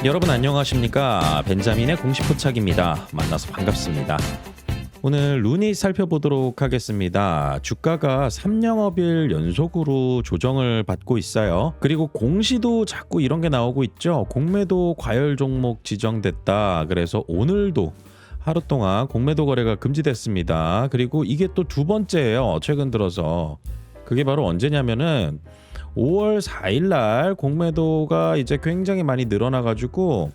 여러분 안녕하십니까? 벤자민의 공식 포착입니다. 만나서 반갑습니다. 오늘 루닛 살펴보도록 하겠습니다. 주가가 3영업일 연속으로 조정을 받고 있어요. 그리고 공시도 자꾸 이런 게 나오고 있죠. 공매도 과열 종목 지정됐다. 그래서 오늘도 하루 동안 공매도 거래가 금지됐습니다. 그리고 이게 또 두 번째예요. 최근 들어서. 그게 바로 언제냐면은 5월 4일 날 공매도가 이제 굉장히 많이 늘어나 가지고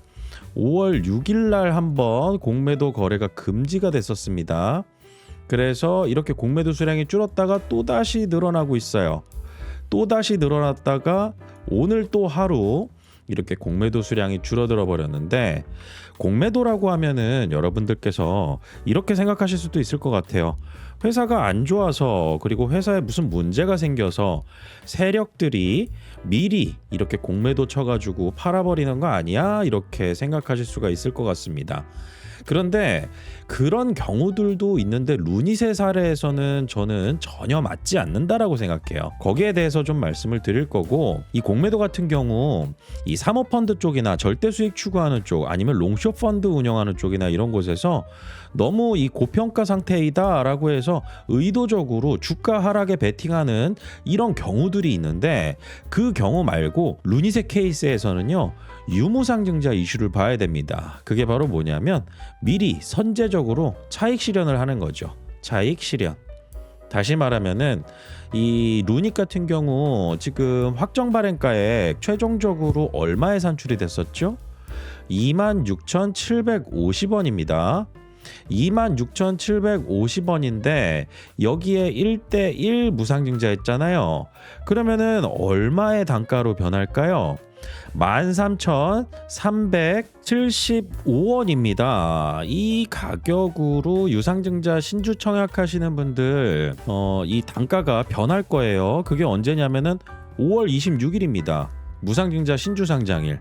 5월 6일 날 한번 공매도 거래가 금지가 됐었습니다. 그래서 이렇게 공매도 수량이 줄었다가 또다시 늘어나고 있어요. 또다시 늘어났다가 오늘 또 하루 이렇게 공매도 수량이 줄어들어 버렸는데, 공매도라고 하면은 여러분들께서 이렇게 생각하실 수도 있을 것 같아요. 회사가 안 좋아서, 그리고 회사에 무슨 문제가 생겨서 세력들이 미리 이렇게 공매도 쳐가지고 팔아버리는 거 아니야? 이렇게 생각하실 수가 있을 것 같습니다. 그런데 그런 경우들도 있는데 루닛의 사례에서는 저는 전혀 맞지 않는다라고 생각해요. 거기에 대해서 좀 말씀을 드릴 거고, 이 공매도 같은 경우 이 사모펀드 쪽이나 절대 수익 추구하는 쪽, 아니면 롱숏 펀드 운영하는 쪽이나 이런 곳에서 너무 이 고평가 상태이다 라고 해서 의도적으로 주가 하락에 베팅하는 이런 경우들이 있는데, 그 경우 말고 루닛의 케이스에서는요, 유무상증자 이슈를 봐야 됩니다. 그게 바로 뭐냐면 미리 선제적으로 차익 실현을 하는 거죠. 차익 실현. 다시 말하면은 이 루닛 같은 경우 지금 확정 발행가액 최종적으로 얼마에 산출이 됐었죠? 26,750원입니다. 26,750원인데 여기에 1대1 무상증자 했잖아요. 그러면은 얼마의 단가로 변할까요? 13,375원입니다. 이 가격으로 유상증자 신주 청약하시는 분들 이 단가가 변할 거예요. 그게 언제냐면은 5월 26일입니다. 무상증자 신주 상장일.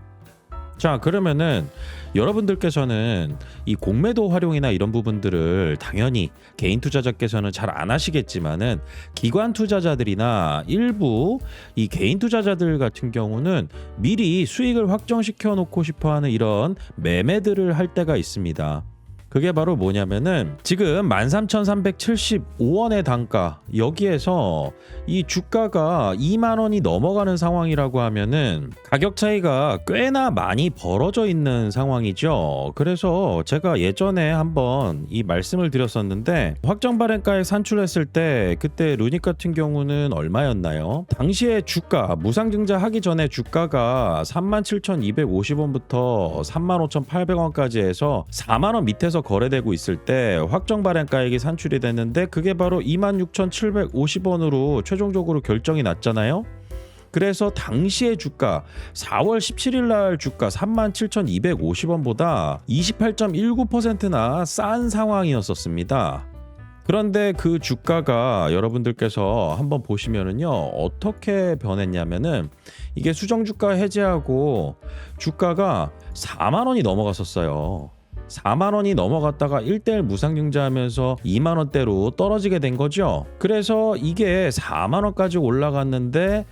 자, 그러면은 여러분들께서는 이 공매도 활용이나 이런 부분들을 당연히 개인 투자자께서는 잘 안 하시겠지만은, 기관 투자자들이나 일부 이 개인 투자자들 같은 경우는 미리 수익을 확정시켜 놓고 싶어 하는 이런 매매들을 할 때가 있습니다. 그게 바로 뭐냐면은 지금 13,375원의 단가, 여기에서 이 주가가 2만 원이 넘어가는 상황이라고 하면은 가격 차이가 꽤나 많이 벌어져 있는 상황이죠. 그래서 제가 예전에 한번 이 말씀을 드렸었는데, 확정 발행가액 산출했을 때 그때 루닛 같은 경우는 얼마였나요? 당시에 주가 무상증자 하기 전에 주가가 37,250원부터 35,800원까지 해서 4만 원 밑에서 거래되고 있을 때 확정 발행가액이 산출이 됐는데, 그게 바로 26,750원으로 최종적으로 결정이 났잖아요. 그래서 당시의 주가 4월 17일 날 주가 37,250원보다 28.19%나 싼 상황이었었습니다. 그런데 그 주가가 여러분들께서 한번 보시면은요, 어떻게 변했냐면은 이게 수정주가 해제하고 주가가 4만 원이 넘어갔었어요. 4만 원이 넘어갔다가 1대1 무상증자하면서 2만 원대로 떨어지게 된 거죠. 그래서 이게 4만 원까지 올라갔는데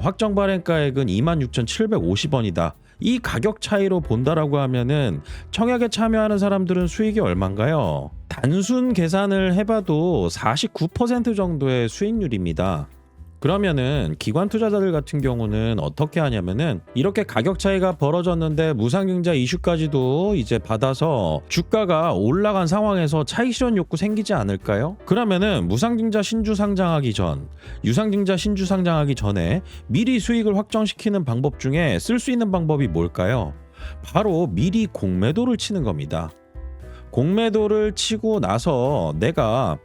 확정 발행가액은 26,750원이다. 이 가격 차이로 본다라고 하면은 청약에 참여하는 사람들은 수익이 얼마인가요? 단순 계산을 해봐도 49% 정도의 수익률입니다. 그러면은 기관 투자자들 같은 경우는 어떻게 하냐면은 이렇게 가격 차이가 벌어졌는데 무상증자 이슈까지도 이제 받아서 주가가 올라간 상황에서 차익 실현 욕구 생기지 않을까요? 그러면은 무상증자 신주 상장하기 전, 유상증자 신주 상장하기 전에 미리 수익을 확정시키는 방법 중에 쓸 수 있는 방법이 뭘까요? 바로 미리 공매도를 치는 겁니다. 공매도를 치고 나서 내가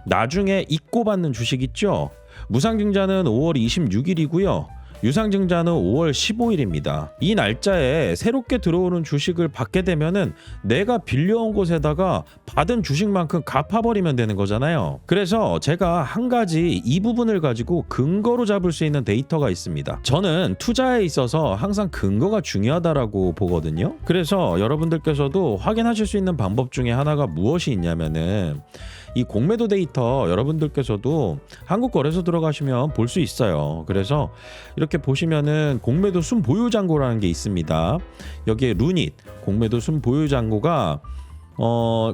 나중에 잊고 받는 주식 있죠? 무상증자는 5월 26일이고요. 유상증자는 5월 15일입니다. 이 날짜에 새롭게 들어오는 주식을 받게 되면은 내가 빌려온 곳에다가 받은 주식만큼 갚아버리면 되는 거잖아요. 그래서 제가 한 가지 이 부분을 가지고 근거로 잡을 수 있는 데이터가 있습니다. 저는 투자에 있어서 항상 근거가 중요하다라고 보거든요. 그래서 여러분들께서도 확인하실 수 있는 방법 중에 하나가 무엇이 있냐면은 이 공매도 데이터 여러분들께서도 한국거래소 들어가시면 볼 수 있어요. 그래서 이렇게 보시면은 공매도 순보유잔고라는 게 있습니다. 여기에 루닛 공매도 순보유잔고가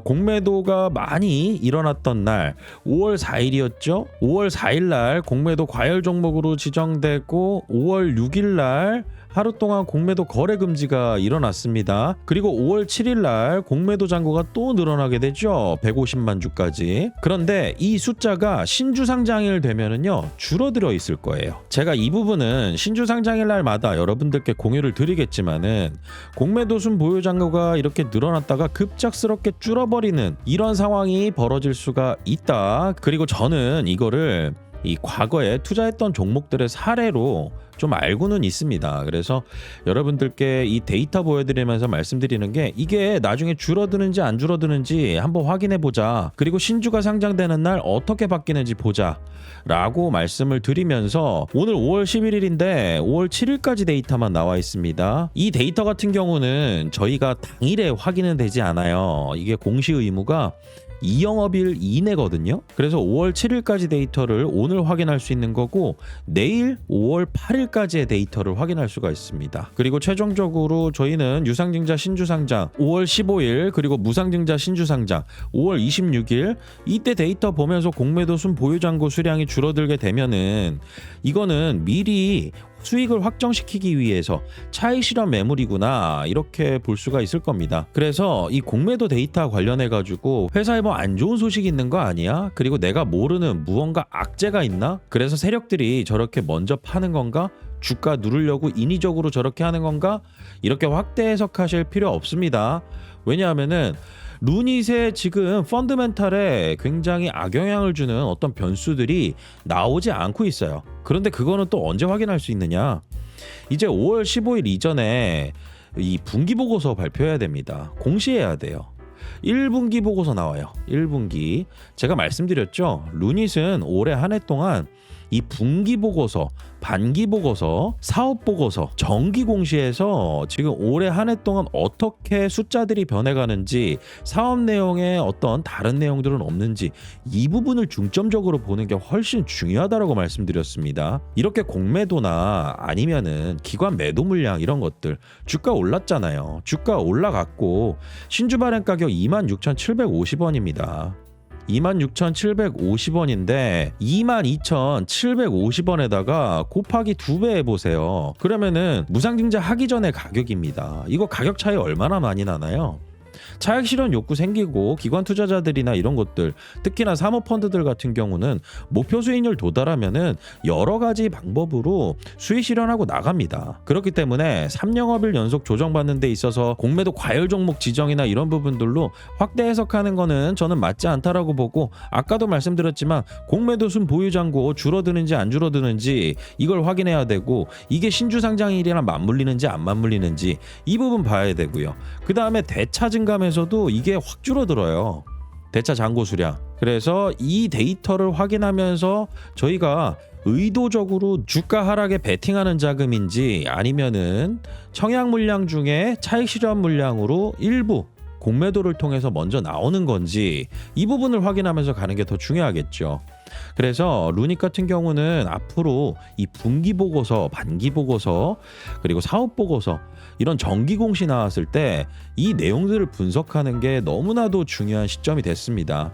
공매도가 많이 일어났던 날 5월 4일이었죠. 5월 4일 날 공매도 과열 종목으로 지정되고 5월 6일 날 하루 동안 공매도 거래 금지가 일어났습니다. 그리고 5월 7일 날 공매도 잔고가 또 늘어나게 되죠. 150만 주까지. 그런데 이 숫자가 신주 상장일 되면은요 줄어들어 있을 거예요. 제가 이 부분은 신주 상장일 날마다 여러분들께 공유를 드리겠지만은 공매도 순 보유 잔고가 이렇게 늘어났다가 급작스럽게 줄어버리는 이런 상황이 벌어질 수가 있다. 그리고 저는 이거를 이 과거에 투자했던 종목들의 사례로 좀 알고는 있습니다. 그래서 여러분들께 이 데이터 보여드리면서 말씀드리는 게 이게 나중에 줄어드는지 안 줄어드는지 한번 확인해 보자. 그리고 신주가 상장되는 날 어떻게 바뀌는지 보자 라고 말씀을 드리면서 오늘 5월 11일인데 5월 7일까지 데이터만 나와 있습니다. 이 데이터 같은 경우는 저희가 당일에 확인은 되지 않아요. 이게 공시 의무가 2영업일 이내거든요. 그래서 5월 7일까지 데이터를 오늘 확인할 수 있는 거고 내일 5월 8일까지의 데이터를 확인할 수가 있습니다. 그리고 최종적으로 저희는 유상증자 신주상장 5월 15일 그리고 무상증자 신주상장 5월 26일 이때 데이터 보면서 공매도 순 보유잔고 수량이 줄어들게 되면은 이거는 미리 수익을 확정시키기 위해서 차익 실현 매물이구나 이렇게 볼 수가 있을 겁니다. 그래서 이 공매도 데이터 관련해 가지고 회사에 뭐 안 좋은 소식이 있는 거 아니야? 그리고 내가 모르는 무언가 악재가 있나? 그래서 세력들이 저렇게 먼저 파는 건가? 주가 누르려고 인위적으로 저렇게 하는 건가? 이렇게 확대 해석하실 필요 없습니다. 왜냐하면은 루닛의 지금 펀드멘탈에 굉장히 악영향을 주는 어떤 변수들이 나오지 않고 있어요. 그런데 그거는 또 언제 확인할 수 있느냐? 이제 5월 15일 이전에 이 분기 보고서 발표해야 됩니다. 공시해야 돼요. 1분기 보고서 나와요. 1분기. 제가 말씀드렸죠. 루닛은 올해 한 해 동안 이 분기 보고서, 반기 보고서, 사업 보고서, 정기 공시에서 지금 올해 한 해 동안 어떻게 숫자들이 변해가는지 사업 내용에 어떤 다른 내용들은 없는지 이 부분을 중점적으로 보는 게 훨씬 중요하다라고 말씀드렸습니다. 이렇게 공매도나 아니면은 기관 매도 물량 이런 것들 주가 올랐잖아요. 주가 올라갔고 신주 발행 가격 26,750원입니다. 26,750원인데 22,750원에다가 곱하기 2배 해보세요. 그러면은 무상증자 하기 전에 가격입니다. 이거 가격 차이 얼마나 많이 나나요? 차익 실현 욕구 생기고 기관 투자자들이나 이런 것들 특히나 사모펀드들 같은 경우는 목표 수익률 도달하면은 여러 가지 방법으로 수익 실현하고 나갑니다. 그렇기 때문에 3영업일 연속 조정받는 데 있어서 공매도 과열 종목 지정이나 이런 부분들로 확대 해석하는 거는 저는 맞지 않다라고 보고 아까도 말씀드렸지만 공매도 순 보유잔고 줄어드는지 안 줄어드는지 이걸 확인해야 되고 이게 신주 상장일이랑 맞물리는지 안 맞물리는지 이 부분 봐야 되고요. 그 다음에 대차 증감에서도 이게 확 줄어들어요. 대차 잔고 수량. 그래서 이 데이터를 확인하면서 저희가 의도적으로 주가 하락에 베팅하는 자금인지 아니면은 청약 물량 중에 차익 실현 물량으로 일부 공매도를 통해서 먼저 나오는 건지 이 부분을 확인하면서 가는 게 더 중요하겠죠. 그래서 루닛 같은 경우는 앞으로 이 분기 보고서, 반기 보고서, 그리고 사업 보고서 이런 정기 공시 나왔을 때 이 내용들을 분석하는 게 너무나도 중요한 시점이 됐습니다.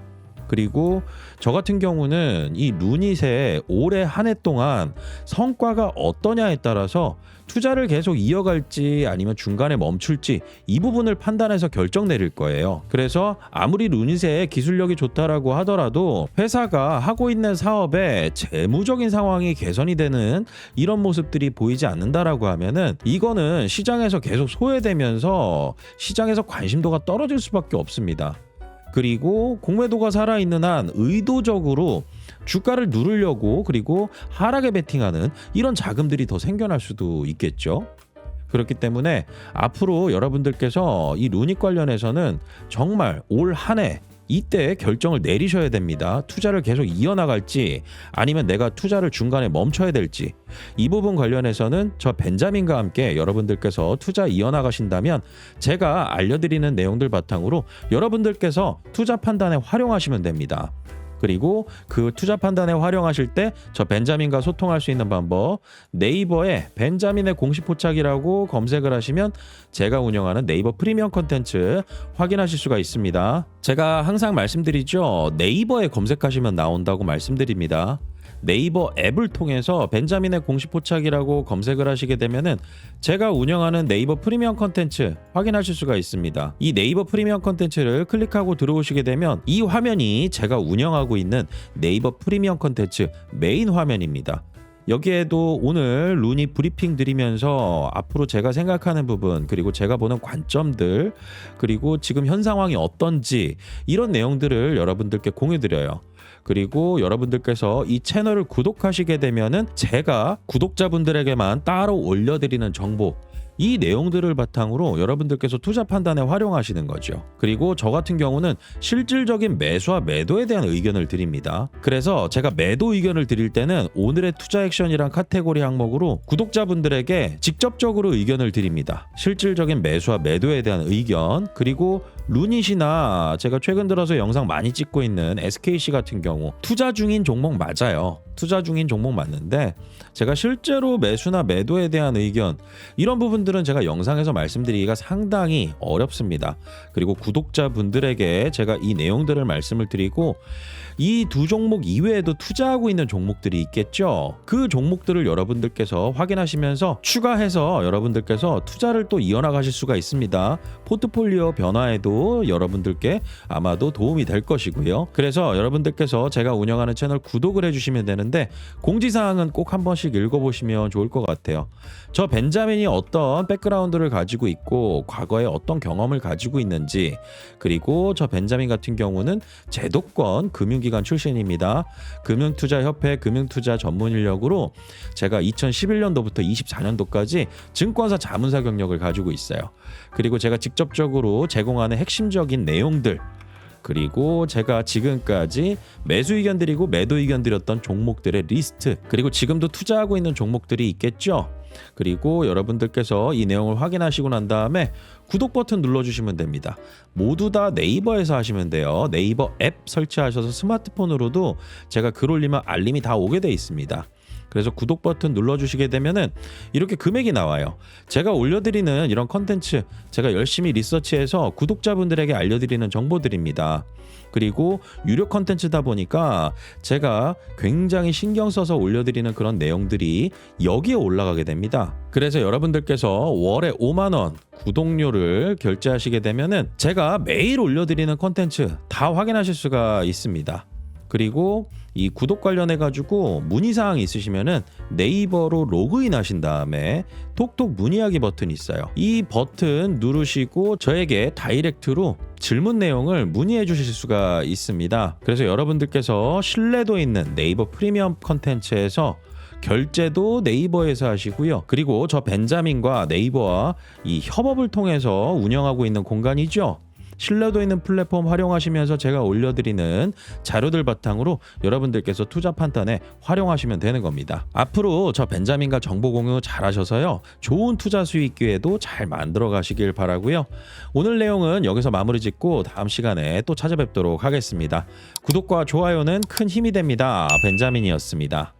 그리고 저 같은 경우는 이 루닛의 올해 한 해 동안 성과가 어떠냐에 따라서 투자를 계속 이어갈지 아니면 중간에 멈출지 이 부분을 판단해서 결정 내릴 거예요. 그래서 아무리 루닛의 기술력이 좋다라고 하더라도 회사가 하고 있는 사업에 재무적인 상황이 개선이 되는 이런 모습들이 보이지 않는다라고 하면은 이거는 시장에서 계속 소외되면서 시장에서 관심도가 떨어질 수밖에 없습니다. 그리고 공매도가 살아있는 한 의도적으로 주가를 누르려고 그리고 하락에 베팅하는 이런 자금들이 더 생겨날 수도 있겠죠. 그렇기 때문에 앞으로 여러분들께서 이 루닛 관련해서는 정말 올 한 해 이때 결정을 내리셔야 됩니다. 투자를 계속 이어나갈지 아니면 내가 투자를 중간에 멈춰야 될지. 이 부분 관련해서는 저 벤자민과 함께 여러분들께서 투자 이어나가신다면 제가 알려드리는 내용들 바탕으로 여러분들께서 투자 판단에 활용하시면 됩니다. 그리고 그 투자 판단에 활용하실 때 저 벤자민과 소통할 수 있는 방법, 네이버에 벤자민의 공식 포착이라고 검색을 하시면 제가 운영하는 네이버 프리미엄 컨텐츠 확인하실 수가 있습니다. 제가 항상 말씀드리죠. 네이버에 검색하시면 나온다고 말씀드립니다. 네이버 앱을 통해서 벤자민의 공식 포착이라고 검색을 하시게 되면은 제가 운영하는 네이버 프리미엄 컨텐츠 확인하실 수가 있습니다. 이 네이버 프리미엄 컨텐츠를 클릭하고 들어오시게 되면 이 화면이 제가 운영하고 있는 네이버 프리미엄 컨텐츠 메인 화면입니다. 여기에도 오늘 루니 브리핑 드리면서 앞으로 제가 생각하는 부분, 그리고 제가 보는 관점들, 그리고 지금 현 상황이 어떤지 이런 내용들을 여러분들께 공유드려요. 그리고 여러분들께서 이 채널을 구독하시게 되면은 제가 구독자분들에게만 따로 올려드리는 정보, 이 내용들을 바탕으로 여러분들께서 투자 판단에 활용하시는 거죠. 그리고 저 같은 경우는 실질적인 매수와 매도에 대한 의견을 드립니다. 그래서 제가 매도 의견을 드릴 때는 오늘의 투자 액션이란 카테고리 항목으로 구독자분들에게 직접적으로 의견을 드립니다. 실질적인 매수와 매도에 대한 의견, 그리고 루닛이나 제가 최근 들어서 영상 많이 찍고 있는 SKC 같은 경우 투자 중인 종목 맞아요. 투자 중인 종목 맞는데 제가 실제로 매수나 매도에 대한 의견, 이런 부분들은 제가 영상에서 말씀드리기가 상당히 어렵습니다. 그리고 구독자분들에게 제가 이 내용들을 말씀을 드리고 이 두 종목 이외에도 투자하고 있는 종목들이 있겠죠. 그 종목들을 여러분들께서 확인하시면서 추가해서 여러분들께서 투자를 또 이어나가실 수가 있습니다. 포트폴리오 변화에도 여러분들께 아마도 도움이 될 것이고요. 그래서 여러분들께서 제가 운영하는 채널 구독을 해주시면 되는데 공지사항은 꼭 한 번씩 읽어보시면 좋을 것 같아요. 저 벤자민이 어떤 백그라운드를 가지고 있고 과거에 어떤 경험을 가지고 있는지, 그리고 저 벤자민 같은 경우는 제도권 금융기관 출신입니다. 금융투자협회 금융투자 전문 인력으로 제가 2011년도부터 24년도까지 증권사 자문사 경력을 가지고 있어요. 그리고 제가 직접적으로 제공하는 핵심적인 내용들, 그리고 제가 지금까지 매수 의견 드리고 매도 의견 드렸던 종목들의 리스트, 그리고 지금도 투자하고 있는 종목들이 있겠죠. 그리고 여러분들께서 이 내용을 확인하시고 난 다음에 구독 버튼 눌러주시면 됩니다. 모두 다 네이버에서 하시면 돼요. 네이버 앱 설치하셔서 스마트폰으로도 제가 글 올리면 알림이 다 오게 돼 있습니다. 그래서 구독 버튼 눌러주시게 되면은 이렇게 금액이 나와요. 제가 올려드리는 이런 컨텐츠 제가 열심히 리서치해서 구독자분들에게 알려드리는 정보들입니다. 그리고 유료 컨텐츠다 보니까 제가 굉장히 신경 써서 올려드리는 그런 내용들이 여기에 올라가게 됩니다. 그래서 여러분들께서 월에 5만 원 구독료를 결제하시게 되면은 제가 매일 올려드리는 컨텐츠 다 확인하실 수가 있습니다. 그리고 이 구독 관련해 가지고 문의사항 있으시면은 네이버로 로그인 하신 다음에 톡톡 문의하기 버튼이 있어요. 이 버튼 누르시고 저에게 다이렉트로 질문 내용을 문의해 주실 수가 있습니다. 그래서 여러분들께서 신뢰도 있는 네이버 프리미엄 컨텐츠에서 결제도 네이버에서 하시고요. 그리고 저 벤자민과 네이버와 이 협업을 통해서 운영하고 있는 공간이죠. 신뢰도 있는 플랫폼 활용하시면서 제가 올려드리는 자료들 바탕으로 여러분들께서 투자 판단에 활용하시면 되는 겁니다. 앞으로 저 벤자민과 정보 공유 잘 하셔서요. 좋은 투자 수익 기회도 잘 만들어 가시길 바라고요. 오늘 내용은 여기서 마무리 짓고 다음 시간에 또 찾아뵙도록 하겠습니다. 구독과 좋아요는 큰 힘이 됩니다. 벤자민이었습니다.